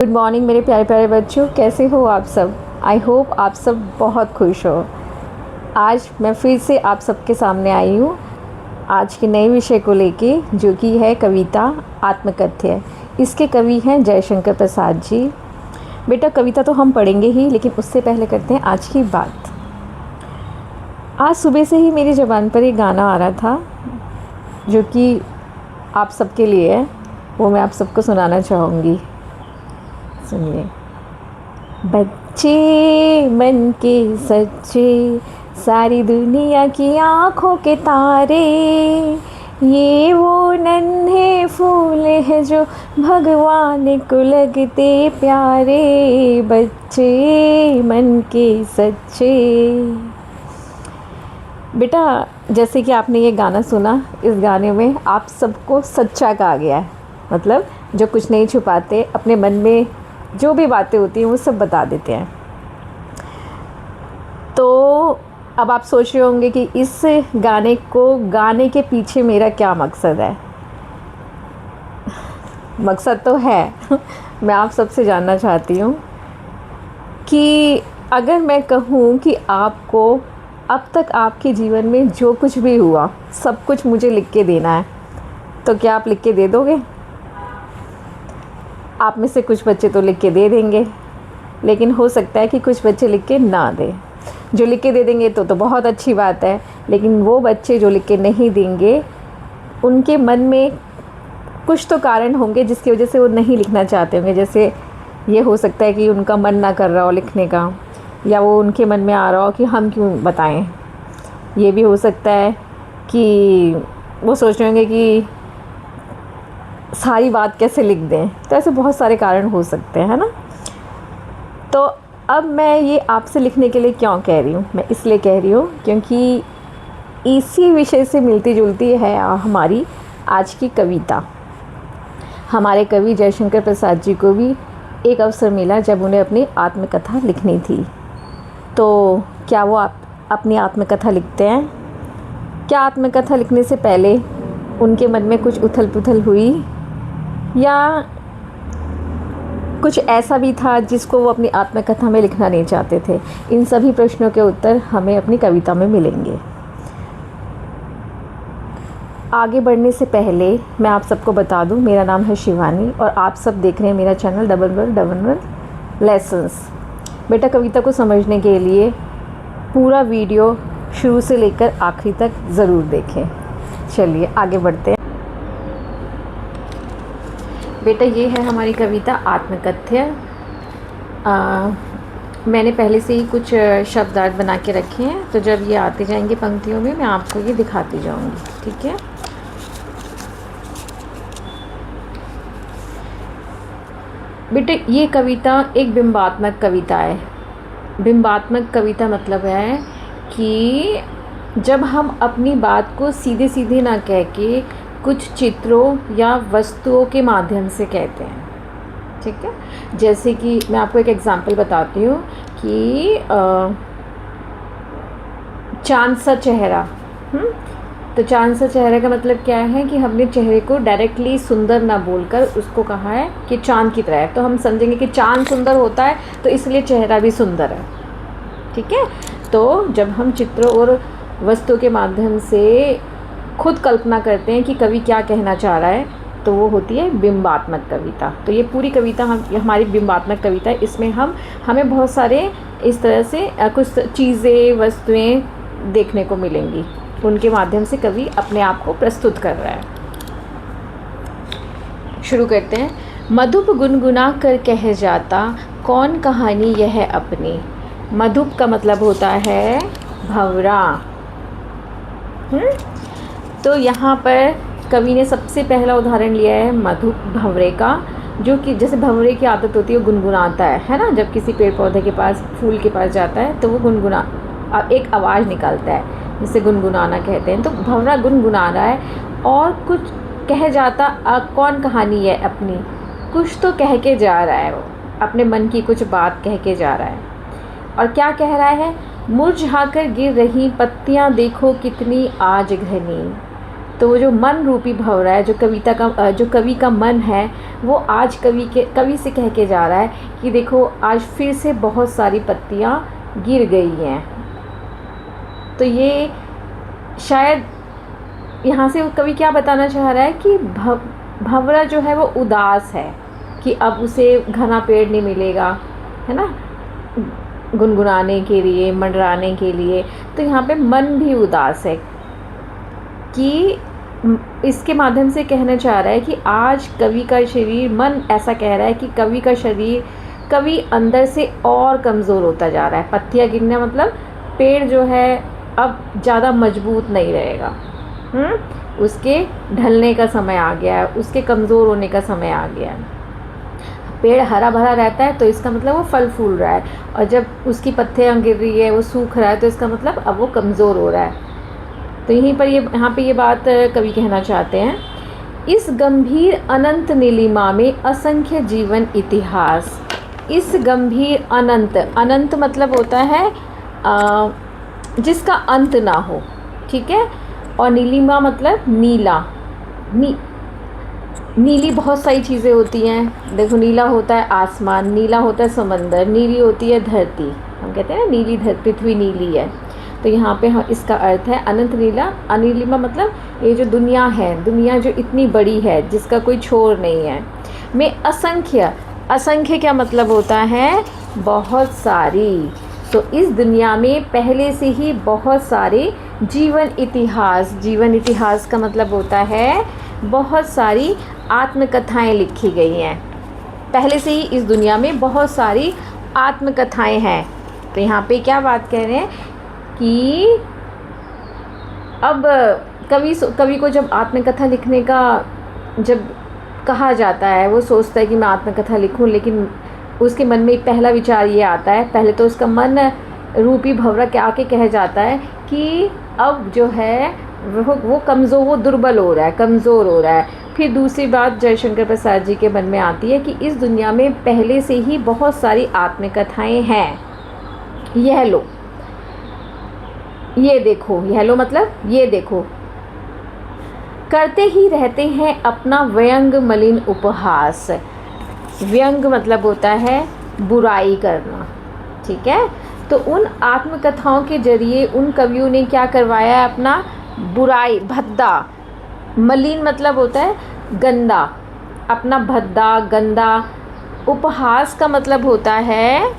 Good morning मेरे प्यारे प्यारे बच्चों, कैसे हो आप सब। आई होप आप सब बहुत खुश हो। आज मैं फिर से आप सबके सामने आई हूँ आज के नए विषय को लेके, जो कि है कविता आत्मकथ्य। इसके कवि हैं जयशंकर प्रसाद जी। बेटा कविता तो हम पढ़ेंगे ही, लेकिन उससे पहले करते हैं आज की बात। आज सुबह से ही मेरी ज़बान पर एक गाना आ रहा था जो कि आप सबके लिए है, वो मैं आप सबको सुनाना चाहूँगी। सुनिए। बच्चे मन के सच्चे, सारी दुनिया की आँखों के तारे, ये वो नन्हे फूल हैं जो भगवान को लगते प्यारे। बच्चे मन के सच्चे। बेटा जैसे कि आपने ये गाना सुना, इस गाने में आप सबको सच्चा कहा गया है। मतलब जो कुछ नहीं छुपाते, अपने मन में जो भी बातें होती हैं वो सब बता देते हैं। तो अब आप सोच रहे होंगे कि इस गाने को गाने के पीछे मेरा क्या मकसद है। मकसद तो है मैं आप सबसे जानना चाहती हूँ कि अगर मैं कहूँ कि आपको अब तक आपके जीवन में जो कुछ भी हुआ सब कुछ मुझे लिख के देना है, तो क्या आप लिख के दे दोगे? आप में से कुछ बच्चे तो लिख के दे देंगे, लेकिन हो सकता है कि कुछ बच्चे लिख के ना दें। जो लिख के दे देंगे तो बहुत अच्छी बात है, लेकिन वो बच्चे जो लिख के नहीं देंगे, उनके मन में कुछ तो कारण होंगे जिसकी वजह से वो नहीं लिखना चाहते होंगे। जैसे ये हो सकता है कि उनका मन ना कर रहा हो लिखने का, या वो उनके मन में आ रहा हो कि हम क्यों बताएं। ये भी हो सकता है कि वो सोच रहे होंगे कि सारी बात कैसे लिख दें। तो ऐसे बहुत सारे कारण हो सकते हैं, है ना। तो अब मैं ये आपसे लिखने के लिए क्यों कह रही हूँ? मैं इसलिए कह रही हूँ क्योंकि इसी विषय से मिलती जुलती है हमारी आज की कविता। हमारे कवि जयशंकर प्रसाद जी को भी एक अवसर मिला जब उन्हें अपनी आत्मकथा लिखनी थी। तो क्या वो अपनी आत्मकथा लिखते हैं? क्या आत्मकथा लिखने से पहले उनके मन में कुछ उथल पुथल हुई, या कुछ ऐसा भी था जिसको वो अपनी आत्मकथा में लिखना नहीं चाहते थे? इन सभी प्रश्नों के उत्तर हमें अपनी कविता में मिलेंगे। आगे बढ़ने से पहले मैं आप सबको बता दूं, मेरा नाम है शिवानी और आप सब देख रहे हैं मेरा चैनल डबल लेसन्स। बेटा कविता को समझने के लिए पूरा वीडियो शुरू से लेकर आखिरी तक ज़रूर देखें। चलिए आगे बढ़ते हैं। बेटा ये है हमारी कविता आत्मकथ्य। मैंने पहले से ही कुछ शब्दार्थ बना के रखे हैं, तो जब ये आते जाएंगे पंक्तियों में मैं आपको ये दिखाती जाऊंगी, ठीक है। बेटे ये कविता एक बिंबात्मक कविता है। बिंबात्मक कविता मतलब है कि जब हम अपनी बात को सीधे सीधे ना कह के कुछ चित्रों या वस्तुओं के माध्यम से कहते हैं, ठीक है। जैसे कि मैं आपको एक एग्जांपल बताती हूँ कि चांद सा चेहरा। तो चांद सा चेहरा का मतलब क्या है कि हमने चेहरे को डायरेक्टली सुंदर ना बोलकर उसको कहा है कि चांद की तरह है। तो हम समझेंगे कि चांद सुंदर होता है तो इसलिए चेहरा भी सुंदर है, ठीक है। तो जब हम चित्रों और वस्तुओं के माध्यम से खुद कल्पना करते हैं कि कवि क्या कहना चाह रहा है, तो वो होती है बिंबात्मक कविता। तो ये पूरी कविता हमारी बिंबात्मक कविता है। इसमें हमें बहुत सारे इस तरह से कुछ चीज़ें वस्तुएं देखने को मिलेंगी, उनके माध्यम से कवि अपने आप को प्रस्तुत कर रहा है। शुरू करते हैं। मधुप गुनगुना कर कह जाता, कौन कहानी यह अपनी। मधुप का मतलब होता है भंवरा। तो यहाँ पर कवि ने सबसे पहला उदाहरण लिया है मधुप भंवरे का, जो कि जैसे भंवरे की आदत होती है वो गुनगुनाता है ना। जब किसी पेड़ पौधे के पास, फूल के पास जाता है तो वो एक आवाज़ निकालता है, जिसे गुनगुनाना कहते हैं। तो भंवरा गुनगुना रहा है और कुछ कह जाता, कौन कहानी है अपनी। कुछ तो कह के जा रहा है, वो अपने मन की कुछ बात कह के जा रहा है। और क्या कह रहा है? मुरझाकर गिर रही पत्तियां देखो कितनी आज घनी। तो वो जो मन रूपी भंवरा है, जो कवि का मन है, वो आज कवि से कह के जा रहा है कि देखो आज फिर से बहुत सारी पत्तियाँ गिर गई हैं। तो ये शायद यहाँ से कवि क्या बताना चाह रहा है कि भंवरा जो है वो उदास है कि अब उसे घना पेड़ नहीं मिलेगा, है ना, गुनगुनाने के लिए, मंडराने के लिए। तो यहाँ पे मन भी उदास है कि इसके माध्यम से कहना चाह रहा है कि आज कवि का शरीर, मन ऐसा कह रहा है कि कवि का शरीर, कवि अंदर से और कमज़ोर होता जा रहा है। पत्तियाँ गिरना मतलब पेड़ जो है अब ज़्यादा मजबूत नहीं रहेगा, उसके ढलने का समय आ गया है, उसके कमज़ोर होने का समय आ गया है। पेड़ हरा भरा रहता है तो इसका मतलब वो फल फूल रहा है, और जब उसकी पत्तियाँ गिर रही है, वो सूख रहा है, तो इसका मतलब अब वो कमज़ोर हो रहा है। तो यहाँ पे ये बात कवि कहना चाहते हैं, इस गंभीर अनंत नीलिमा में असंख्य जीवन इतिहास। इस गंभीर अनंत मतलब होता है जिसका अंत ना हो, ठीक है। और नीलिमा मतलब नीला, नीली बहुत सारी चीज़ें होती हैं। देखो, नीला होता है आसमान, नीला होता है समंदर, नीली होती है धरती। हम कहते हैं ना नीली धरती, पृथ्वी नीली है। तो यहाँ पे इसका अर्थ है अनंत नीला। अनीलिमा मतलब ये जो दुनिया है, दुनिया जो इतनी बड़ी है जिसका कोई छोर नहीं है। में असंख्य क्या मतलब होता है? बहुत सारी। तो इस दुनिया में पहले से ही बहुत सारे जीवन इतिहास का मतलब होता है बहुत सारी आत्मकथाएं लिखी गई हैं। पहले से ही इस दुनिया में बहुत सारी आत्मकथाएं हैं। तो यहाँ पे क्या बात कह रहे हैं कि अब कवि को जब आत्मकथा लिखने का जब कहा जाता है, वो सोचता है कि मैं आत्मकथा लिखूं, लेकिन उसके मन में पहला विचार ये आता है, पहले तो उसका मन रूपी भंवरा के आके कह जाता है कि अब जो है वो दुर्बल हो रहा है, कमज़ोर हो रहा है। फिर दूसरी बात जयशंकर प्रसाद जी के मन में आती है कि इस दुनिया में पहले से ही बहुत सारी आत्मकथाएं हैं। यह लो, ये देखो, यह लो मतलब ये देखो, करते ही रहते हैं अपना व्यंग मलिन उपहास। व्यंग मतलब होता है बुराई करना, ठीक है। तो उन आत्मकथाओं के जरिए उन कवियों ने क्या करवाया है? अपना बुराई, भद्दा। मलिन मतलब होता है गंदा, अपना भद्दा गंदा। उपहास का मतलब होता है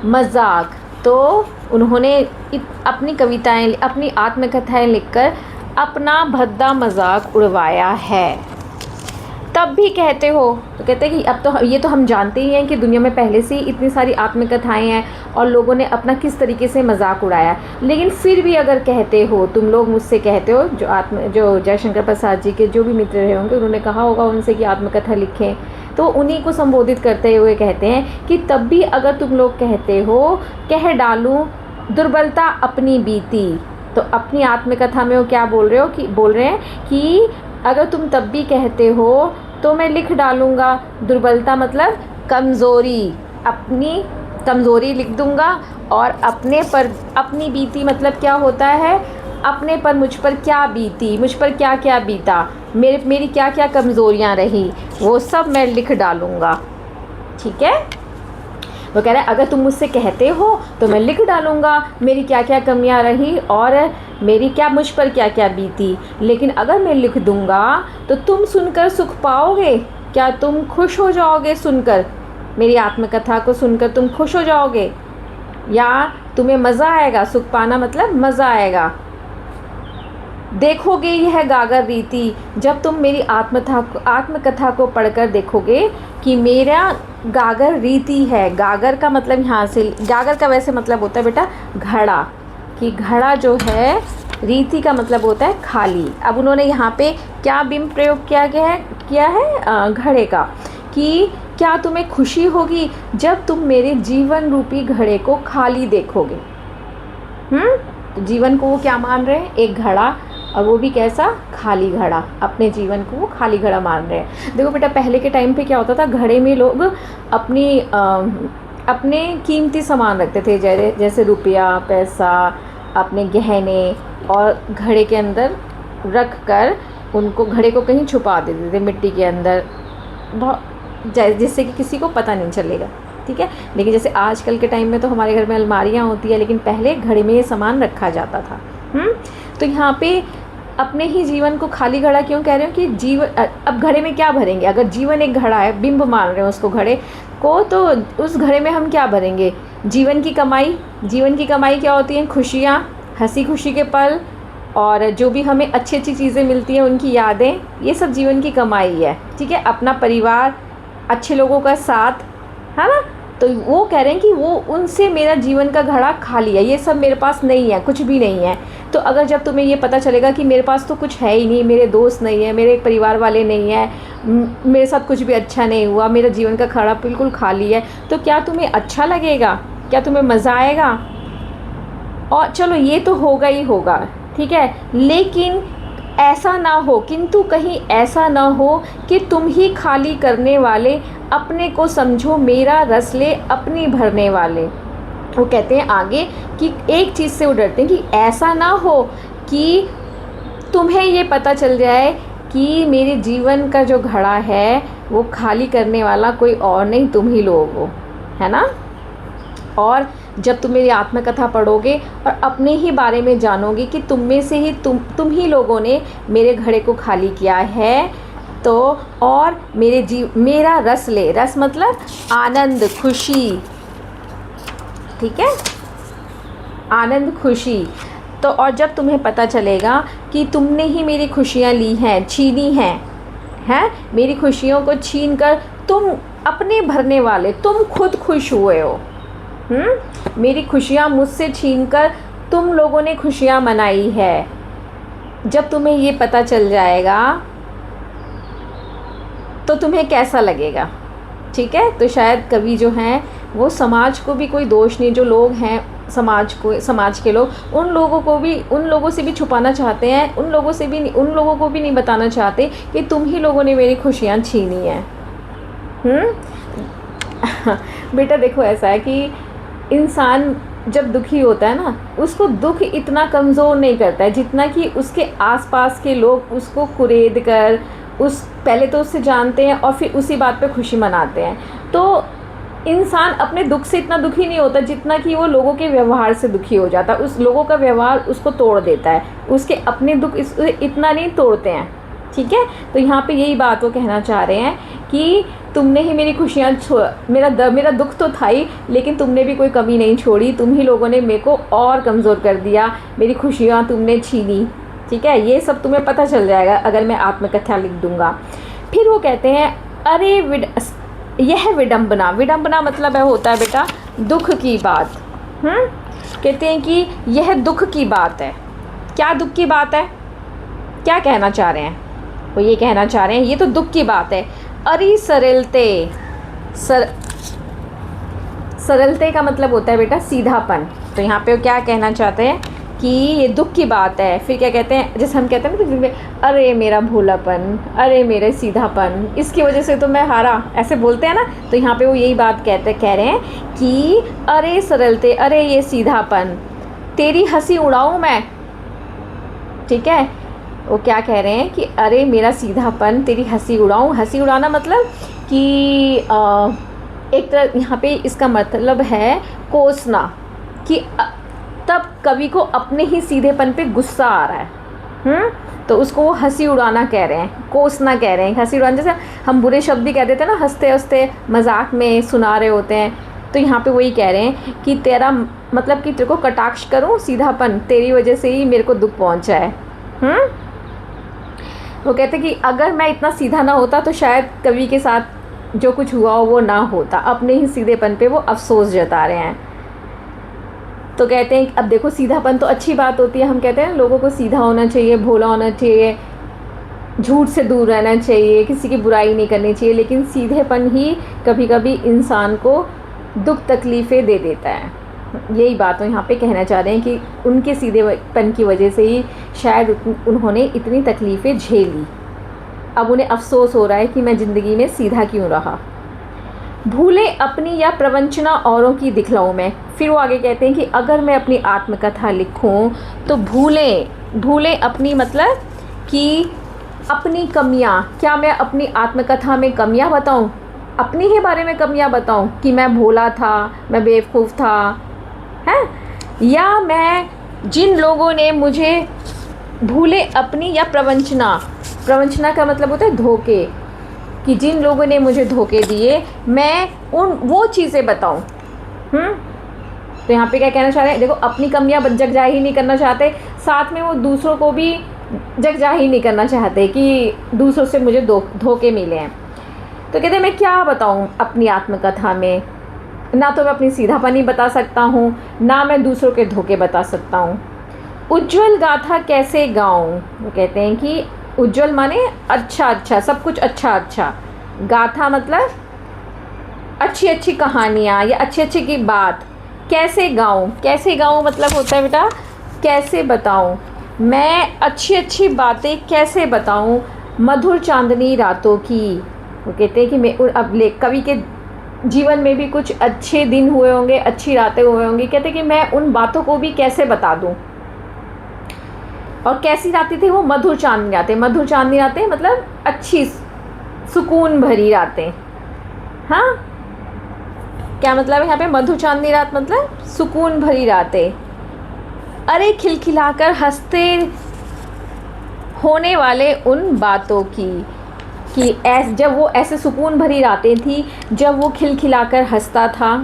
मजाक। तो उन्होंने अपनी कविताएं, अपनी आत्मकथाएं लिखकर अपना भद्दा मजाक उड़वाया है। तब भी कहते हो, तो कहते हैं कि अब तो ये तो हम जानते ही हैं कि दुनिया में पहले से ही इतनी सारी आत्मकथाएं हैं और लोगों ने अपना किस तरीके से मजाक उड़ाया, लेकिन फिर भी अगर कहते हो, तुम लोग मुझसे कहते हो, जो जयशंकर प्रसाद जी के जो भी मित्र रहे होंगे, उन्होंने कहा होगा उनसे कि आत्मकथा लिखें, तो उन्हीं को संबोधित करते हुए कहते हैं कि तब भी अगर तुम लोग कहते हो, कह डालूं दुर्बलता अपनी बीती। तो अपनी आत्मकथा में वो क्या बोल रहे हैं कि अगर तुम तब भी कहते हो तो मैं लिख डालूँगा दुर्बलता मतलब कमज़ोरी, अपनी कमज़ोरी लिख दूँगा। और अपने पर अपनी बीती मतलब क्या होता है? अपने पर मुझ पर क्या बीती, मुझ पर क्या क्या बीता, मेरी क्या क्या कमज़ोरियाँ रही, वो सब मैं लिख डालूँगा, ठीक है। वो कह रहा है अगर तुम मुझसे कहते हो तो मैं लिख डालूँगा मेरी क्या क्या कमियां रही और मेरी मुझ पर क्या क्या बीती। लेकिन अगर मैं लिख दूँगा तो तुम सुनकर सुख पाओगे? क्या तुम खुश हो जाओगे सुनकर? मेरी आत्मकथा को सुनकर तुम खुश हो जाओगे या तुम्हें मज़ा आएगा? सुख पाना मतलब मज़ा आएगा। देखोगे यह गागर रीति, जब तुम मेरी आत्मकथा को पढ़कर देखोगे कि मेरा गागर रीति है। गागर का मतलब यहाँ से, गागर का वैसे मतलब होता है बेटा घड़ा, कि घड़ा जो है, रीति का मतलब होता है खाली। अब उन्होंने यहाँ पे क्या बिंब प्रयोग किया है घड़े का, कि क्या तुम्हें खुशी होगी जब तुम मेरे जीवन रूपी घड़े को खाली देखोगे। तो जीवन को वो क्या मान रहे हैं? एक घड़ा, और वो भी कैसा? खाली घड़ा। अपने जीवन को वो खाली घड़ा मान रहे हैं। देखो बेटा, पहले के टाइम पे क्या होता था, घड़े में लोग अपने कीमती सामान रखते थे, जैसे रुपया, पैसा, अपने गहने, और घड़े के अंदर रख कर उनको घड़े को कहीं छुपा देते थे मिट्टी के अंदर, जिससे कि किसी को पता नहीं चलेगा, ठीक है। लेकिन जैसे आजकल के टाइम में तो हमारे घर में अलमारियाँ होती है, लेकिन पहले घड़े में ये सामान रखा जाता था। तो यहाँ पे अपने ही जीवन को खाली घड़ा क्यों कह रहे हो कि जीवन, अब घड़े में क्या भरेंगे? अगर जीवन एक घड़ा है, बिंब मान रहे हो उसको घड़े को, तो उस घड़े में हम क्या भरेंगे? जीवन की कमाई। जीवन की कमाई क्या होती है? खुशियाँ, हंसी खुशी के पल, और जो भी हमें अच्छी अच्छी चीज़ें मिलती हैं उनकी यादें, ये सब जीवन की कमाई है, ठीक है। अपना परिवार, अच्छे लोगों का साथ, है ना। तो वो कह रहे हैं कि वो उनसे मेरा जीवन का घड़ा खाली है, ये सब मेरे पास नहीं है, कुछ भी नहीं है। तो अगर जब तुम्हें ये पता चलेगा कि मेरे पास तो कुछ है ही नहीं, मेरे दोस्त नहीं है, मेरे परिवार वाले नहीं है, मेरे साथ कुछ भी अच्छा नहीं हुआ, मेरा जीवन का घड़ा बिल्कुल खाली है, तो क्या तुम्हें अच्छा लगेगा? क्या तुम्हें मज़ा आएगा? और चलो ये तो होगा ही होगा, ठीक है, लेकिन ऐसा ना हो, किंतु कहीं ऐसा ना हो कि तुम ही खाली करने वाले, अपने को समझो मेरा रस ले अपनी भरने वाले। वो कहते हैं आगे कि एक चीज़ से वो डरते हैं कि ऐसा ना हो कि तुम्हें ये पता चल जाए कि मेरे जीवन का जो घड़ा है वो खाली करने वाला कोई और नहीं, तुम ही लोग हो, है ना। और जब तुम मेरी आत्मकथा पढ़ोगे और अपने ही बारे में जानोगे कि तुम में से ही तुम ही लोगों ने मेरे घड़े को खाली किया है, तो और मेरा रस ले, रस मतलब आनंद, खुशी, ठीक है, आनंद, खुशी। तो और जब तुम्हें पता चलेगा कि तुमने ही मेरी खुशियाँ ली हैं, छीनी हैं, मेरी खुशियों को छीन कर तुम अपने भरने वाले, तुम खुद खुश हुए हो, मेरी खुशियाँ मुझसे छीनकर तुम लोगों ने खुशियाँ मनाई है। जब तुम्हें ये पता चल जाएगा तो तुम्हें कैसा लगेगा, ठीक है। तो शायद कवि जो हैं वो समाज को भी कोई दोष नहीं, जो लोग हैं समाज के लोग, उन लोगों से भी छुपाना चाहते हैं, उन लोगों को भी नहीं बताना चाहते कि तुम ही लोगों ने मेरी खुशियाँ छीनी हैं। बेटा देखो, ऐसा है कि इंसान जब दुखी होता है ना, उसको दुख इतना कमज़ोर नहीं करता है जितना कि उसके आसपास के लोग उसको कुरेद कर पहले तो उससे जानते हैं और फिर उसी बात पे खुशी मनाते हैं। तो इंसान अपने दुख से इतना दुखी नहीं होता जितना कि वो लोगों के व्यवहार से दुखी हो जाता है। उस लोगों का व्यवहार उसको तोड़ देता है, उसके अपने दुख इतना नहीं तोड़ते हैं, ठीक है। तो यहाँ पे यही बात वो कहना चाह रहे हैं कि तुमने ही मेरी खुशियाँ मेरा दुख तो था ही, लेकिन तुमने भी कोई कमी नहीं छोड़ी, तुम ही लोगों ने मेरे को और कमज़ोर कर दिया, मेरी खुशियाँ तुमने छीनी, ठीक है। ये सब तुम्हें पता चल जाएगा अगर मैं आत्मकथा लिख दूँगा। फिर वो कहते हैं अरे यह विडम्बना मतलब होता है बेटा दुख की बात। कहते हैं कि यह दुख की बात है। क्या दुख की बात है? क्या कहना चाह रहे हैं? वो ये कहना चाह रहे हैं ये तो दुख की बात है। अरे सरलते का मतलब होता है बेटा सीधापन। तो यहाँ पे वो क्या कहना चाहते हैं कि ये दुख की बात है। फिर क्या कहते हैं, जैसे हम कहते हैं ना, अरे मेरा भोलापन, अरे मेरे सीधापन, इसकी वजह से तो मैं हारा, ऐसे बोलते हैं ना। तो यहाँ पे वो यही बात कह रहे हैं कि अरे सरलते, अरे ये सीधापन, तेरी हंसी उड़ाऊँ मैं, ठीक है। वो क्या कह रहे हैं कि अरे मेरा सीधापन, तेरी हंसी उड़ाऊँ। हंसी उड़ाना मतलब कि एक तरह यहाँ पे इसका मतलब है कोसना, कि तब कवि को अपने ही सीधेपन पे गुस्सा आ रहा है, तो उसको वो हंसी उड़ाना कह रहे हैं, कोसना कह रहे हैं। हंसी उड़ाना जैसे हम बुरे शब्द भी कह देते हैं ना, हंसते हंसते मजाक में सुना रहे होते हैं। तो यहाँ पे वही कह रहे हैं कि तेरा मतलब कि तेरे को कटाक्ष करूँ सीधापन, तेरी वजह से ही मेरे को दुख पहुँचा है। वो कहते कि अगर मैं इतना सीधा ना होता तो शायद कवि के साथ जो कुछ हुआ वो ना होता। अपने ही सीधेपन पे वो अफसोस जता रहे हैं। तो कहते हैं अब देखो सीधापन तो अच्छी बात होती है, हम कहते हैं लोगों को सीधा होना चाहिए, भोला होना चाहिए, झूठ से दूर रहना चाहिए, किसी की बुराई नहीं करनी चाहिए, लेकिन सीधेपन ही कभी कभी इंसान को दुख तकलीफ़ें दे देता है। यही बात वो यहाँ पे कहना चाह रहे हैं कि उनके सीधेपन की वजह से ही शायद उन्होंने इतनी तकलीफ़ें झेली। अब उन्हें अफसोस हो रहा है कि मैं ज़िंदगी में सीधा क्यों रहा। भूले अपनी या प्रवंचना औरों की दिखलाऊं मैं। फिर वो आगे कहते हैं कि अगर मैं अपनी आत्मकथा लिखूं तो भूले अपनी मतलब कि अपनी कमियाँ, क्या मैं अपनी आत्मकथा में कमियाँ बताऊँ, अपनी ही बारे में कमियाँ बताऊँ कि मैं भोला था, मैं बेवकूफ़ था, हैं, या मैं जिन लोगों ने मुझे भूले अपनी, या प्रवंचना का मतलब होता है धोखे, कि जिन लोगों ने मुझे धोखे दिए मैं वो चीज़ें बताऊं। तो यहाँ पे क्या कहना चाह रहे हैं, देखो अपनी कमियां जग जाहिर नहीं करना चाहते, साथ में वो दूसरों को भी जग जाहिर नहीं करना चाहते कि दूसरों से मुझे धोखे मिले हैं। तो कहते हैं मैं क्या बताऊं अपनी आत्मकथा में, ना तो मैं अपनी सीधापनी बता सकता हूँ, ना मैं दूसरों के धोखे बता सकता हूँ। उज्ज्वल गाथा कैसे गाऊं, वो कहते हैं कि उज्ज्वल माने अच्छा अच्छा, सब कुछ अच्छा अच्छा, गाथा मतलब अच्छी अच्छी कहानियाँ या अच्छी अच्छी की बात। कैसे गाऊं मतलब होता है बेटा कैसे बताऊं, मैं अच्छी अच्छी बातें कैसे बताऊं मधुर चांदनी रातों की। वो कहते हैं कि मैं अब कवि के जीवन में भी कुछ अच्छे दिन हुए होंगे, अच्छी रातें हुए होंगी, कहते हैं कि मैं उन बातों को भी कैसे बता दूं। और कैसी रातें थी वो, मधुर चांदनी रातें मतलब अच्छी सुकून भरी रातें। हाँ, क्या मतलब है यहाँ पे, मधुर चांदनी रात मतलब सुकून भरी रातें। अरे खिलखिलाकर हंसते होने वाले उन बातों की, कि जब वो ऐसे सुकून भरी रातें थी जब वो खिलखिलाकर हंसता था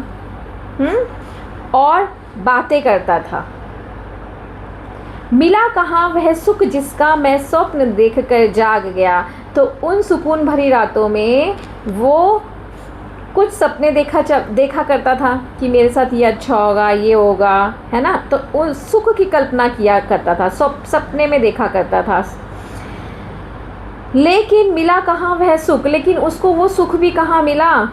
और बातें करता था। मिला कहाँ वह सुख जिसका मैं स्वप्न देखकर जाग गया। तो उन सुकून भरी रातों में वो कुछ सपने देखा करता था कि मेरे साथ ये अच्छा होगा, ये होगा, है ना। तो उन सुख की कल्पना किया करता था, सपने में देखा करता था। लेकिन मिला कहाँ वह सुख, लेकिन उसको वो सुख भी कहाँ मिला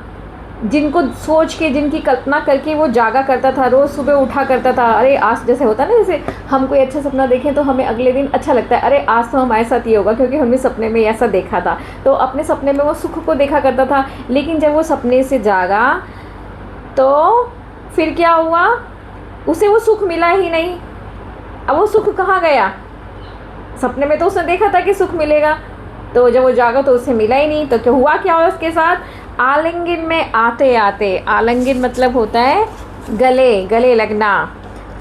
जिनको सोच के, जिनकी कल्पना करके वो जागा करता था, रोज़ सुबह उठा करता था। अरे आज जैसे होता है ना, जैसे हम कोई अच्छा सपना देखें तो हमें अगले दिन अच्छा लगता है, अरे आज तो हमारे साथ ये होगा क्योंकि हमने सपने में ऐसा देखा था। तो अपने सपने में वो सुख को देखा करता था। लेकिन जब वो सपने से जागा तो फिर क्या हुआ, उसे वो सुख मिला ही नहीं। अब वो सुख कहाँ गया, सपने में तो उसने देखा था कि सुख मिलेगा, तो जब वो जागा तो उसे मिला ही नहीं। तो क्या हुआ, क्या हुआ उसके साथ, आलिंगन में आते आते, आलिंगन मतलब होता है गले लगना।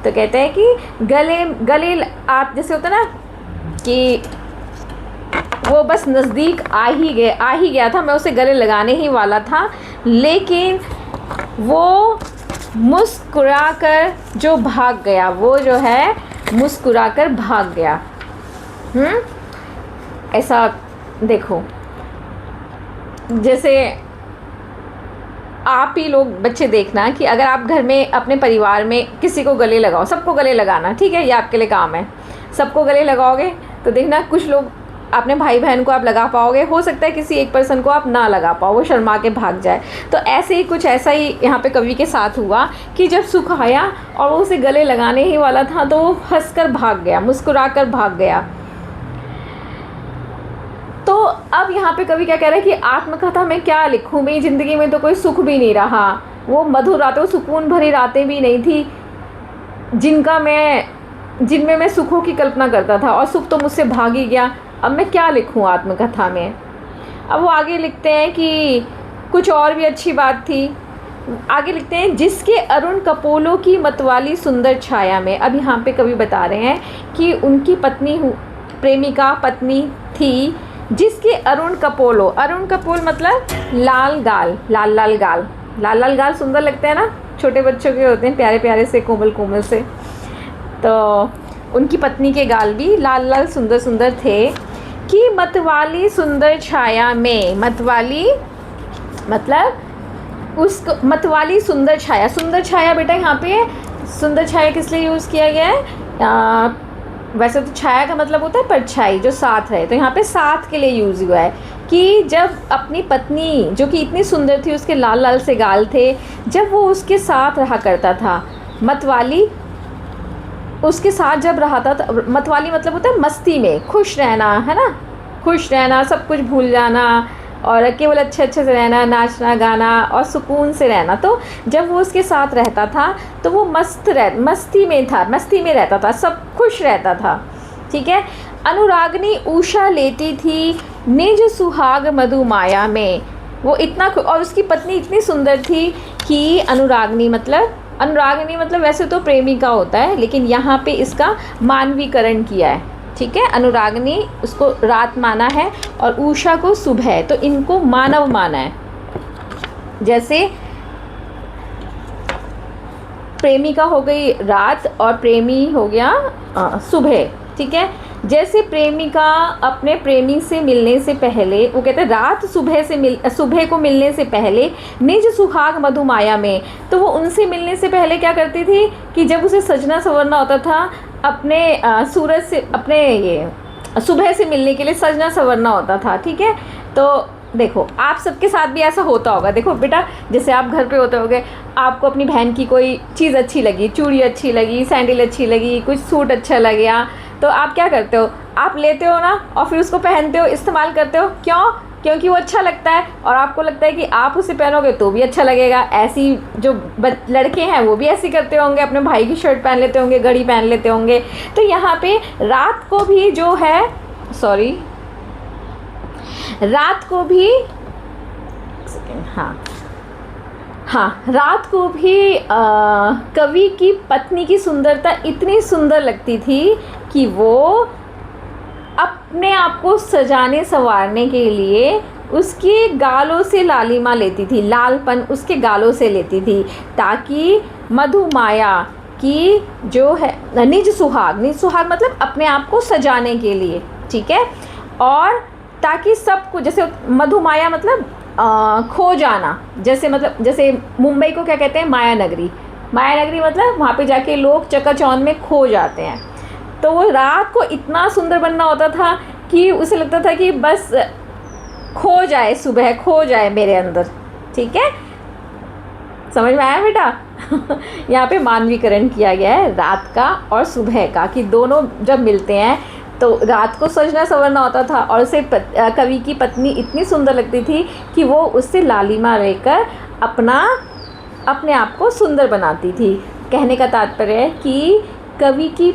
तो कहते हैं कि गले जैसे होता है ना कि वो बस नज़दीक आ ही गया था, मैं उसे गले लगाने ही वाला था, लेकिन वो मुस्कुराकर जो भाग गया, वो जो है मुस्कुराकर भाग गया। ऐसा देखो, जैसे आप ही लोग बच्चे देखना कि अगर आप घर में अपने परिवार में किसी को गले लगाओ, सबको गले लगाना, ठीक है, ये आपके लिए काम है, सबको गले लगाओगे तो देखना कुछ लोग अपने भाई बहन को आप लगा पाओगे, हो सकता है किसी एक पर्सन को आप ना लगा पाओ, वो शर्मा के भाग जाए। तो ऐसा ही यहाँ पे कवि के साथ हुआ कि जब सुख आया और वो उसे गले लगाने ही वाला था तो वो हंसकर भाग गया, मुस्कुराकर भाग गया। तो अब यहाँ पे कवि क्या कह रहा है कि आत्मकथा में क्या लिखूँ, मेरी ज़िंदगी में तो कोई सुख भी नहीं रहा, वो मधुर रातें, वो सुकून भरी रातें भी नहीं थी जिनमें मैं सुखों की कल्पना करता था, और सुख तो मुझसे भाग ही गया। अब मैं क्या लिखूँ आत्मकथा में। अब वो आगे लिखते हैं कि कुछ और भी अच्छी बात थी, आगे लिखते हैं जिसके अरुण कपोलों की मतवाली सुंदर छाया में। अब यहाँ पे कवि बता रहे हैं कि उनकी प्रेमिका पत्नी थी जिसके अरुण कपोल मतलब लाल गाल सुंदर लगते हैं ना, छोटे बच्चों के होते हैं प्यारे प्यारे से, कोमल से। तो उनकी पत्नी के गाल भी लाल सुंदर थे कि मतवाली सुंदर छाया में, मतवाली मतलब उसको, मतवाली सुंदर छाया बेटा यहाँ पे सुंदर छाया किस लिए यूज़ किया गया है, वैसे तो छाया का मतलब होता है परछाई जो साथ रहे, तो यहाँ पे साथ के लिए यूज़ हुआ है कि जब अपनी पत्नी जो कि इतनी सुंदर थी, उसके लाल से गाल थे, जब वो उसके साथ रहा करता था, मतवाली उसके साथ जब रहा था, तो मतवाली मतलब होता है मस्ती में खुश रहना, है ना, खुश रहना, सब कुछ भूल जाना और केवल अच्छे से रहना, नाचना गाना और सुकून से रहना। तो जब वो उसके साथ रहता था तो वो मस्ती में रहता था, सब खुश रहता था, ठीक है। अनुरागनी उषा लेती थी निज सुहाग मधुमाया में। वो इतना, और उसकी पत्नी इतनी सुंदर थी कि अनुरागनी मतलब वैसे तो प्रेमिका होता है, लेकिन यहाँ पे इसका मानवीकरण किया है। ठीक है, अनुरागनी उसको रात माना है और उषा को सुबह, तो इनको मानव माना है। जैसे प्रेमिका हो गई रात और प्रेमी हो गया सुबह। ठीक है, जैसे प्रेमिका अपने प्रेमी से मिलने से पहले, वो कहते हैं रात सुबह को मिलने से पहले निज सुहाग मधुमाया में, तो वो उनसे मिलने से पहले क्या करती थी कि जब उसे सजना संवरना होता था, अपने सूरज से, अपने ये सुबह से मिलने के लिए सजना संवरना होता था। ठीक है, तो देखो आप सबके साथ भी ऐसा होता होगा। देखो बेटा, जैसे आप घर पे होते होगे, आपको अपनी बहन की कोई चीज़ अच्छी लगी, चूड़ी अच्छी लगी, सैंडल अच्छी लगी, कुछ सूट अच्छा लग गया, तो आप क्या करते हो, आप लेते हो ना और फिर उसको पहनते हो, इस्तेमाल करते हो। क्यों? क्योंकि वो अच्छा लगता है और आपको लगता है कि आप उसे पहनोगे तो भी अच्छा लगेगा। ऐसी जो लड़के हैं वो भी ऐसे करते होंगे, अपने भाई की शर्ट पहन लेते होंगे, घड़ी पहन लेते होंगे। तो यहाँ पे रात को भी जो है, रात को भी रात को भी कवि की पत्नी की सुंदरता इतनी सुंदर लगती थी कि वो अपने आप को सजाने संवारने के लिए उसके गालों से लालिमा लेती थी, लालपन उसके गालों से लेती थी, ताकि मधुमाया की जो है निज सुहाग मतलब अपने आप को सजाने के लिए। ठीक है, और ताकि सबको, जैसे मधुमाया मतलब खो जाना, जैसे मुंबई को क्या कहते हैं, माया नगरी मतलब वहाँ पे जाके लोग चकाचौंध में खो जाते हैं। तो वो रात को इतना सुंदर बनना होता था कि उसे लगता था कि बस खो जाए, सुबह खो जाए मेरे अंदर। ठीक है, समझ में आया बेटा? यहाँ पे मानवीकरण किया गया है रात का और सुबह का, कि दोनों जब मिलते हैं तो रात को सजना संवरना होता था और उसे कवि की पत्नी इतनी सुंदर लगती थी कि वो उससे लालिमा लेकर अपने आप को सुंदर बनाती थी। कहने का तात्पर्य है कि कवि की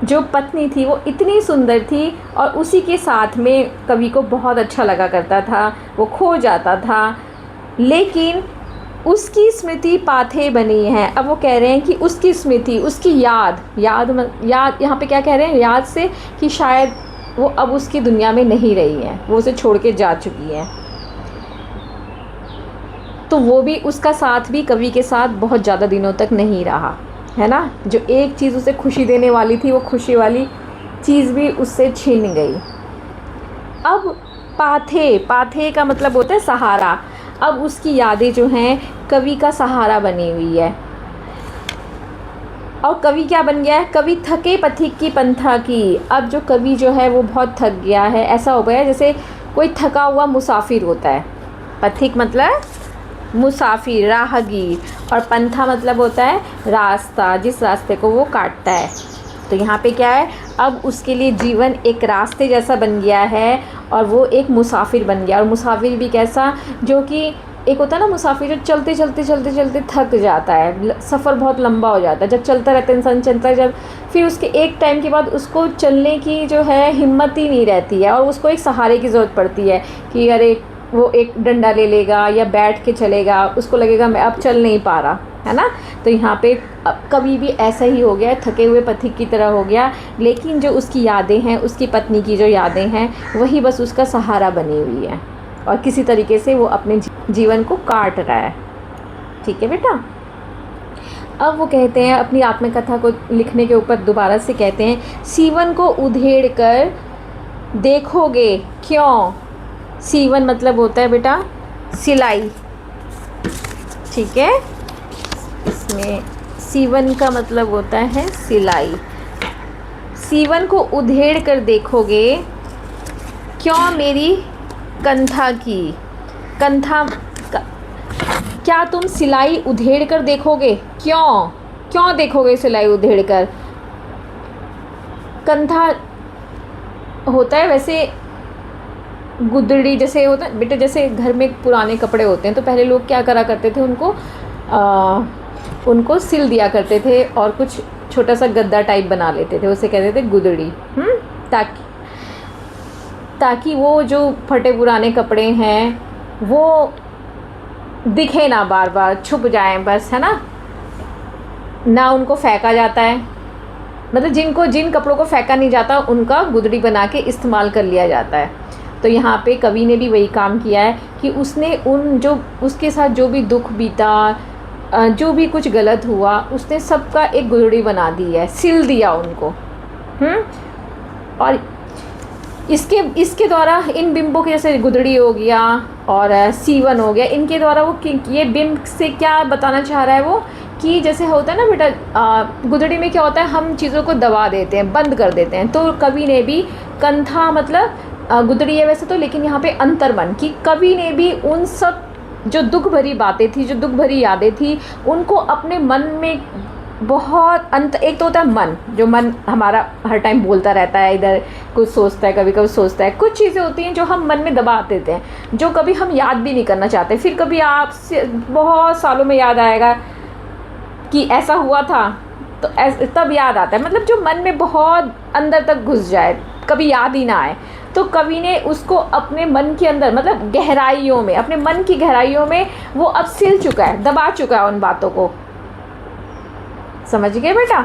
जो पत्नी थी वो इतनी सुंदर थी और उसी के साथ में कवि को बहुत अच्छा लगा करता था, वो खो जाता था, लेकिन उसकी स्मृति पाथे बनी है। अब वो कह रहे हैं कि उसकी स्मृति, उसकी याद यहाँ पे क्या कह रहे हैं, याद से कि शायद वो अब उसकी दुनिया में नहीं रही है, वो उसे छोड़ के जा चुकी है। तो वो भी, उसका साथ भी कवि के साथ बहुत ज़्यादा दिनों तक नहीं रहा, है ना। जो एक चीज़ उसे खुशी देने वाली थी, वो खुशी वाली चीज़ भी उससे छीन गई। अब पाथे का मतलब होता है सहारा। अब उसकी यादें जो हैं कवि का सहारा बनी हुई है। और कवि क्या बन गया है, कवि थके पथिक की पंथा की। अब जो कवि जो है वो बहुत थक गया है, ऐसा हो गया है जैसे कोई थका हुआ मुसाफिर होता है। पथिक मतलब मुसाफिर, राहगीर, और पंथा मतलब होता है रास्ता, जिस रास्ते को वो काटता है। तो यहाँ पे क्या है, अब उसके लिए जीवन एक रास्ते जैसा बन गया है और वो एक मुसाफिर बन गया। और मुसाफिर भी कैसा, जो कि एक होता है ना मुसाफिर जो चलते चलते थक जाता है, सफ़र बहुत लंबा हो जाता है। जब चलता रहता है इंसान, चलता है जब, फिर उसके एक टाइम के बाद उसको चलने की जो है हिम्मत ही नहीं रहती है और उसको एक सहारे की ज़रूरत पड़ती है कि अरे वो एक डंडा ले लेगा या बैठ के चलेगा, उसको लगेगा मैं अब चल नहीं पा रहा, है ना। तो यहाँ पे कभी भी ऐसा ही हो गया, थके हुए पथिक की तरह हो गया। लेकिन जो उसकी यादें हैं, उसकी पत्नी की जो यादें हैं, वही बस उसका सहारा बनी हुई है और किसी तरीके से वो अपने जीवन को काट रहा है। ठीक है बेटा। अब वो कहते हैं, अपनी आत्मकथा को लिखने के ऊपर दोबारा से कहते हैं, सीवन को उधेड़ कर देखोगे क्यों। सीवन मतलब होता है बेटा सिलाई। ठीक है, इसमें सीवन का मतलब होता है सिलाई। सीवन को उधेड़ कर देखोगे क्यों मेरी कंथा की। कंथा क्या तुम सिलाई उधेड़ कर देखोगे, क्यों देखोगे सिलाई उधेड़ कर। कंथा होता है वैसे गुदड़ी जैसे होता है बेटा, जैसे घर में पुराने कपड़े होते हैं तो पहले लोग क्या करा करते थे, उनको सिल दिया करते थे और कुछ छोटा सा गद्दा टाइप बना लेते थे, उसे कहते थे गुदड़ी। ताकि ताकि वो जो फटे पुराने कपड़े हैं वो दिखे ना, बार बार छुप जाएं बस, है ना उनको फेंका जाता है, मतलब जिन कपड़ों को फेंका नहीं जाता उनका गुदड़ी बना के इस्तेमाल कर लिया जाता है। तो यहाँ पे कवि ने भी वही काम किया है कि उसने उसके साथ जो भी दुख बीता, जो भी कुछ गलत हुआ, उसने सबका एक गुदड़ी बना दी है, सिल दिया उनको। और इसके द्वारा इन बिंबों के, जैसे गुदड़ी हो गया और सीवन हो गया, इनके द्वारा वो ये बिंब से क्या बताना चाह रहा है वो, कि जैसे होता है ना बेटा, गुदड़ी में क्या होता है, हम चीज़ों को दबा देते हैं, बंद कर देते हैं। तो कवि ने भी कंथा मतलब गुदड़ी है वैसे तो, लेकिन यहाँ पे अंतर्मन की, कवि ने भी उन सब जो दुख भरी बातें थी, जो दुख भरी यादें थी, उनको अपने मन में बहुत एक तो होता है मन, जो मन हमारा हर टाइम बोलता रहता है, इधर कुछ सोचता है, कभी कभी सोचता है। कुछ चीज़ें होती हैं जो हम मन में दबा देते हैं, जो कभी हम याद भी नहीं करना चाहते, फिर कभी आपसे बहुत सालों में याद आएगा कि ऐसा हुआ था, तो तब याद आता है, मतलब जो मन में बहुत अंदर तक घुस जाए, कभी याद ही ना आए। तो कवि ने उसको अपने मन के अंदर, मतलब गहराइयों में, अपने मन की गहराइयों में वो अब सिल चुका है, दबा चुका है उन बातों को। समझ गए बेटा?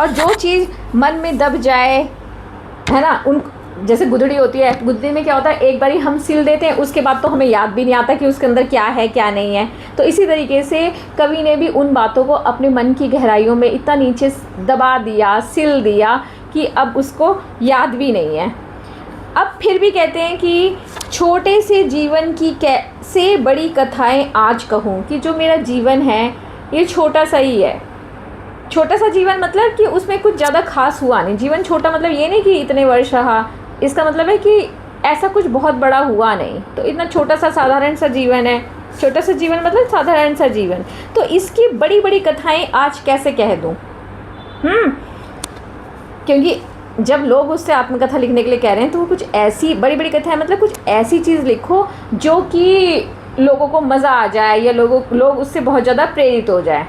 और जो चीज़ मन में दब जाए, है ना, उन जैसे गुदड़ी होती है, गुदड़ी में क्या होता है, एक बारी हम सिल देते हैं, उसके बाद तो हमें याद भी नहीं आता कि उसके अंदर क्या है क्या नहीं है। तो इसी तरीके से कवि ने भी उन बातों को अपने मन की गहराइयों में इतना नीचे दबा दिया, सिल दिया कि अब उसको याद भी नहीं है। अब फिर भी कहते हैं कि छोटे से जीवन की कैसे बड़ी कथाएं आज कहूँ, कि जो मेरा जीवन है ये छोटा सा ही है। छोटा सा जीवन मतलब कि उसमें कुछ ज़्यादा खास हुआ नहीं। जीवन छोटा मतलब ये नहीं कि इतने वर्ष रहा, इसका मतलब है कि ऐसा कुछ बहुत बड़ा हुआ नहीं, तो इतना छोटा सा साधारण सा जीवन है। छोटा सा जीवन मतलब साधारण सा जीवन, तो इसकी बड़ी बड़ी कथाएं आज कैसे कह दूँ? क्योंकि जब लोग उससे आत्मकथा लिखने के लिए कह रहे हैं तो वो कुछ ऐसी बड़ी बड़ी कथाएं, मतलब कुछ ऐसी चीज़ लिखो जो कि लोगों को मज़ा आ जाए, या लोग उससे बहुत ज़्यादा प्रेरित हो जाए।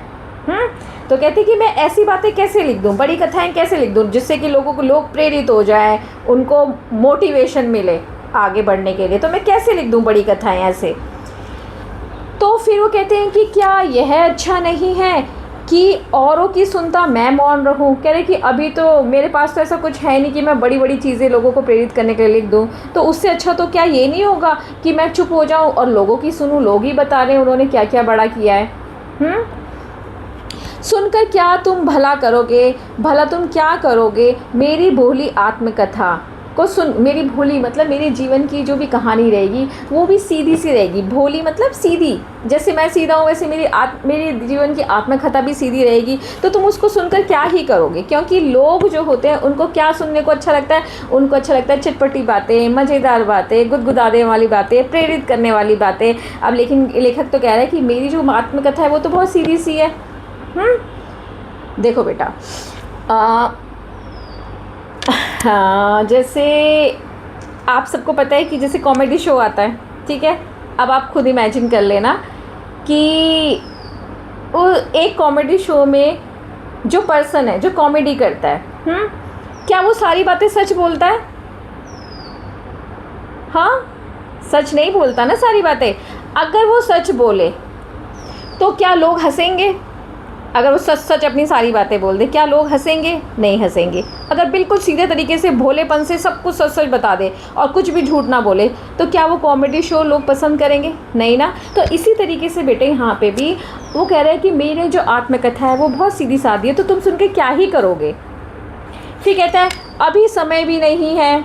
तो कहते कि मैं ऐसी बातें कैसे लिख दूँ, बड़ी कथाएं कैसे लिख दूँ जिससे कि लोग प्रेरित हो जाए, उनको मोटिवेशन मिले आगे बढ़ने के लिए। तो मैं कैसे लिख दूँ बड़ी कथाएं ऐसे? तो फिर वो कहते हैं कि क्या यह अच्छा नहीं है कि औरों की सुनता मैं मौन रहूं? कह रहे कि अभी तो मेरे पास तो ऐसा कुछ है नहीं कि मैं बड़ी बड़ी चीज़ें लोगों को प्रेरित करने के लिए लिख दूं, तो उससे अच्छा तो क्या ये नहीं होगा कि मैं चुप हो जाऊं और लोगों की सुनूं, लोग ही बता रहे हैं उन्होंने क्या क्या बड़ा किया है। सुनकर क्या तुम भला करोगे, भला तुम क्या करोगे मेरी भोली आत्मकथा को सुन। मेरी भोली मतलब मेरे जीवन की जो भी कहानी रहेगी वो भी सीधी सी रहेगी। भोली मतलब सीधी, जैसे मैं सीधा हूँ वैसे मेरी जीवन की आत्मकथा भी सीधी रहेगी। तो तुम उसको सुनकर क्या ही करोगे, क्योंकि लोग जो होते हैं उनको क्या सुनने को अच्छा लगता है? उनको अच्छा लगता है चटपटी बातें, मज़ेदार बातें, गुदगुदाने वाली बातें, प्रेरित करने वाली बातें। अब लेकिन लेखक तो कह रहा है कि मेरी जो आत्मकथा है वो तो बहुत सीधी सी है। देखो बेटा, हाँ, जैसे आप सबको पता है कि जैसे कॉमेडी शो आता है, ठीक है, अब आप खुद इमेजिन कर लेना कि वो एक कॉमेडी शो में जो पर्सन है जो कॉमेडी करता है, क्या वो सारी बातें सच बोलता है? हाँ, सच नहीं बोलता ना सारी बातें। अगर वो सच बोले तो क्या लोग हंसेंगे? अगर वो सच अपनी सारी बातें बोल दे, क्या लोग हंसेंगे? नहीं हंसेंगे। अगर बिल्कुल सीधे तरीके से भोलेपन से सब कुछ सच बता दे और कुछ भी झूठ ना बोले, तो क्या वो कॉमेडी शो लोग पसंद करेंगे? नहीं ना। तो इसी तरीके से बेटे यहाँ पे भी वो कह रहे हैं कि मेरी जो आत्मकथा है वो बहुत सीधी सादी है, तो तुम सुन के क्या ही करोगे? फिर कहता है अभी समय भी नहीं है,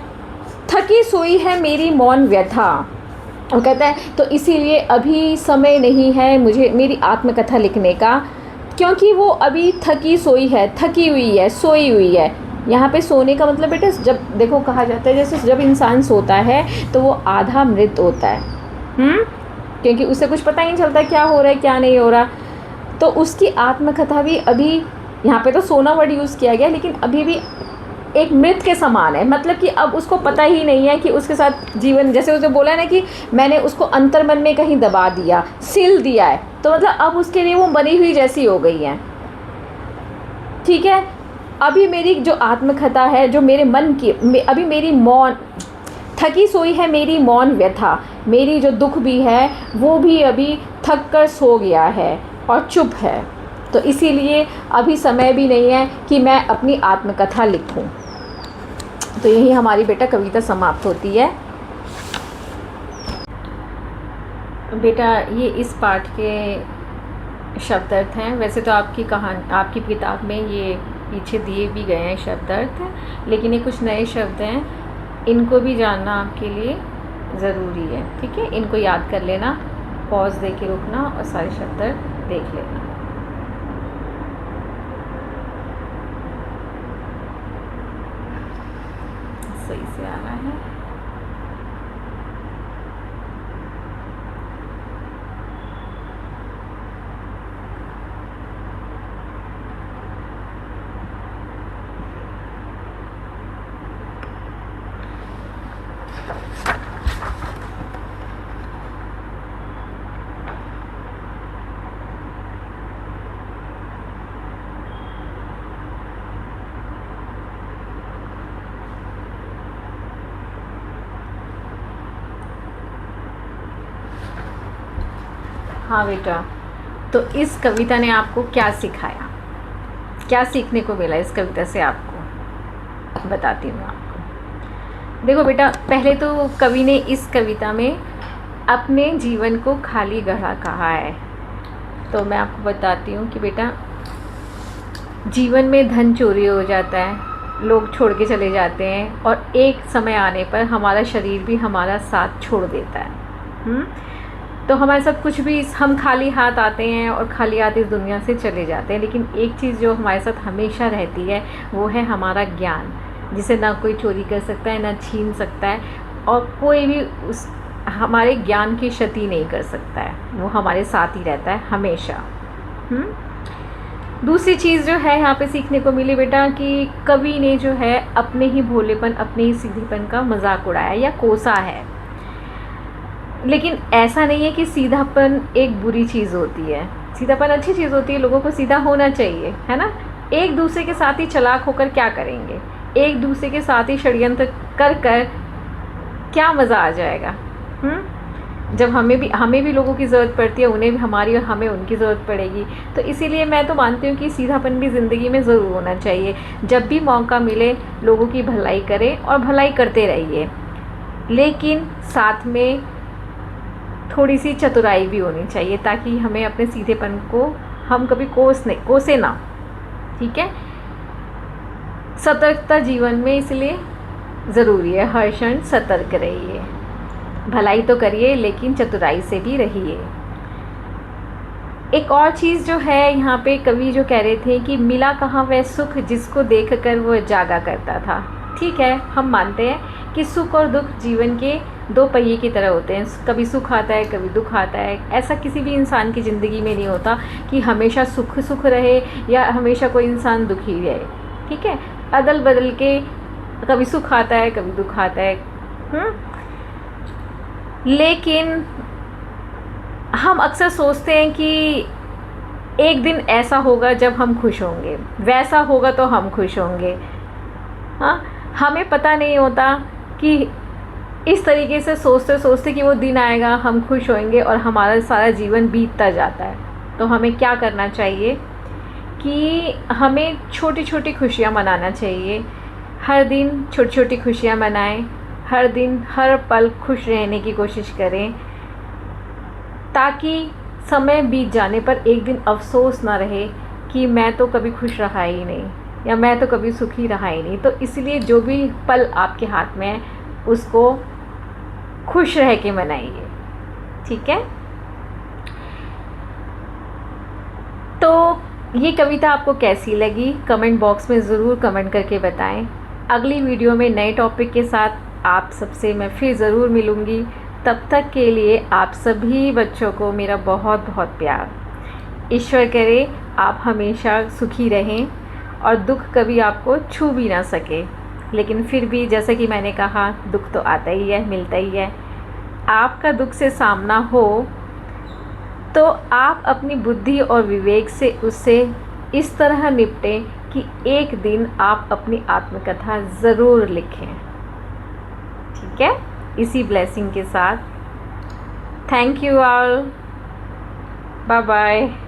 थकी सोई है मेरी मौन व्यथा। वो कहता है तो इसीलिए अभी समय नहीं है मुझे मेरी आत्मकथा लिखने का, क्योंकि वो अभी थकी सोई है, थकी हुई है, सोई हुई है। यहाँ पे सोने का मतलब बेटा, जब देखो कहा जाता है जैसे जब इंसान सोता है तो वो आधा मृत होता है, क्योंकि उसे कुछ पता ही नहीं चलता क्या हो रहा है क्या नहीं हो रहा। तो उसकी आत्मकथा भी अभी, यहाँ पे तो सोना वर्ड यूज़ किया गया, लेकिन अभी भी एक मृत के समान है। मतलब कि अब उसको पता ही नहीं है कि उसके साथ जीवन, जैसे उसने बोला है ना कि मैंने उसको अंतर्मन में कहीं दबा दिया, सिल दिया है, तो मतलब अब उसके लिए वो बनी हुई जैसी हो गई है। ठीक है, अभी मेरी जो आत्मकथा है, जो मेरे मन की, अभी मेरी थकी सोई है मेरी मौन व्यथा, मेरी जो दुख भी है वो भी अभी थक कर सो गया है और चुप है। तो इसीलिए अभी समय भी नहीं है कि मैं अपनी आत्मकथा लिखूं। तो यही हमारी बेटा कविता समाप्त होती है। बेटा ये इस पाठ के शब्द अर्थ हैं। वैसे तो आपकी किताब में ये पीछे दिए भी गए हैं शब्द अर्थ, लेकिन ये कुछ नए शब्द हैं, इनको भी जानना आपके लिए ज़रूरी है। ठीक है, इनको याद कर लेना, पॉज दे के रुकना और सारे शब्द अर्थ देख लेना। सही से आ रहा है। हाँ बेटा, तो इस कविता ने आपको क्या सिखाया, क्या सीखने को मिला इस कविता से आपको, बताती हूँ आपको। देखो बेटा, पहले तो कवि ने इस कविता में अपने जीवन को खाली गढ़ा कहा है। तो मैं आपको बताती हूँ कि बेटा, जीवन में धन चोरी हो जाता है, लोग छोड़ के चले जाते हैं और एक समय आने पर हमारा शरीर भी हमारा साथ छोड़ देता है। तो हमारे साथ कुछ भी, हम खाली हाथ आते हैं और खाली हाथ इस दुनिया से चले जाते हैं। लेकिन एक चीज़ जो हमारे साथ हमेशा रहती है वो है हमारा ज्ञान, जिसे ना कोई चोरी कर सकता है, ना छीन सकता है, और कोई भी उस हमारे ज्ञान की क्षति नहीं कर सकता है। वो हमारे साथ ही रहता है हमेशा। दूसरी चीज़ जो है यहाँ पे सीखने को मिली बेटा कि कवि ने जो है अपने ही भोलेपन, अपने ही सीधेपन का मजाक उड़ाया या कोसा है। लेकिन ऐसा नहीं है कि सीधापन एक बुरी चीज़ होती है, सीधापन अच्छी चीज़ होती है, लोगों को सीधा होना चाहिए, है ना। एक दूसरे के साथ ही चालाक होकर क्या करेंगे, एक दूसरे के साथ ही षड्यंत्र कर कर क्या मज़ा आ जाएगा। जब हमें भी लोगों की ज़रूरत पड़ती है, उन्हें भी हमारी और हमें उनकी ज़रूरत पड़ेगी। तो इसीलिए मैं तो मानती हूँ कि सीधापन भी ज़िंदगी में ज़रूर होना चाहिए। जब भी मौका मिले लोगों की भलाई करें और भलाई करते रहिए, लेकिन साथ में थोड़ी सी चतुराई भी होनी चाहिए, ताकि हमें अपने सीधेपन को हम कभी कोसे ना। ठीक है, सतर्कता जीवन में इसलिए ज़रूरी है। हर क्षण सतर्क रहिए, भलाई तो करिए लेकिन चतुराई से भी रहिए। एक और चीज़ जो है यहाँ पे कवि जो कह रहे थे कि मिला कहाँ वह सुख जिसको देखकर वो जागा करता था। ठीक है, हम मानते हैं कि सुख और दुख जीवन के दो पहिए की तरह होते हैं। कभी सुख आता है, कभी दुख आता है। ऐसा किसी भी इंसान की ज़िंदगी में नहीं होता कि हमेशा सुख रहे या हमेशा कोई इंसान दुखी रहे। ठीक है, अदल बदल के कभी सुख आता है, कभी दुख आता है। लेकिन हम अक्सर सोचते हैं कि एक दिन ऐसा होगा जब हम खुश होंगे, वैसा होगा तो हम खुश होंगे। हाँ, हमें पता नहीं होता कि इस तरीके से सोचते सोचते कि वो दिन आएगा, हम खुश होंगे और हमारा सारा जीवन बीतता जाता है। तो हमें क्या करना चाहिए कि हमें छोटी छोटी खुशियाँ मनाना चाहिए। हर दिन छोटी छोटी खुशियाँ मनाएं, हर दिन हर पल खुश रहने की कोशिश करें, ताकि समय बीत जाने पर एक दिन अफसोस ना रहे कि मैं तो कभी खुश रहा ही नहीं या मैं तो कभी सुखी रहा ही नहीं। तो इसलिए जो भी पल आपके हाथ में है उसको खुश रह के मनाइए। ठीक है, तो ये कविता आपको कैसी लगी कमेंट बॉक्स में ज़रूर कमेंट करके बताएं। अगली वीडियो में नए टॉपिक के साथ आप सबसे मैं फिर ज़रूर मिलूँगी। तब तक के लिए आप सभी बच्चों को मेरा बहुत बहुत प्यार। ईश्वर करे आप हमेशा सुखी रहें और दुख कभी आपको छू भी ना सके। लेकिन फिर भी जैसा कि मैंने कहा, दुख तो आता ही है, मिलता ही है। आपका दुख से सामना हो तो आप अपनी बुद्धि और विवेक से उससे इस तरह निपटें कि एक दिन आप अपनी आत्मकथा ज़रूर लिखें। ठीक है। ठीक है, इसी ब्लेसिंग के साथ। Thank you all, bye bye.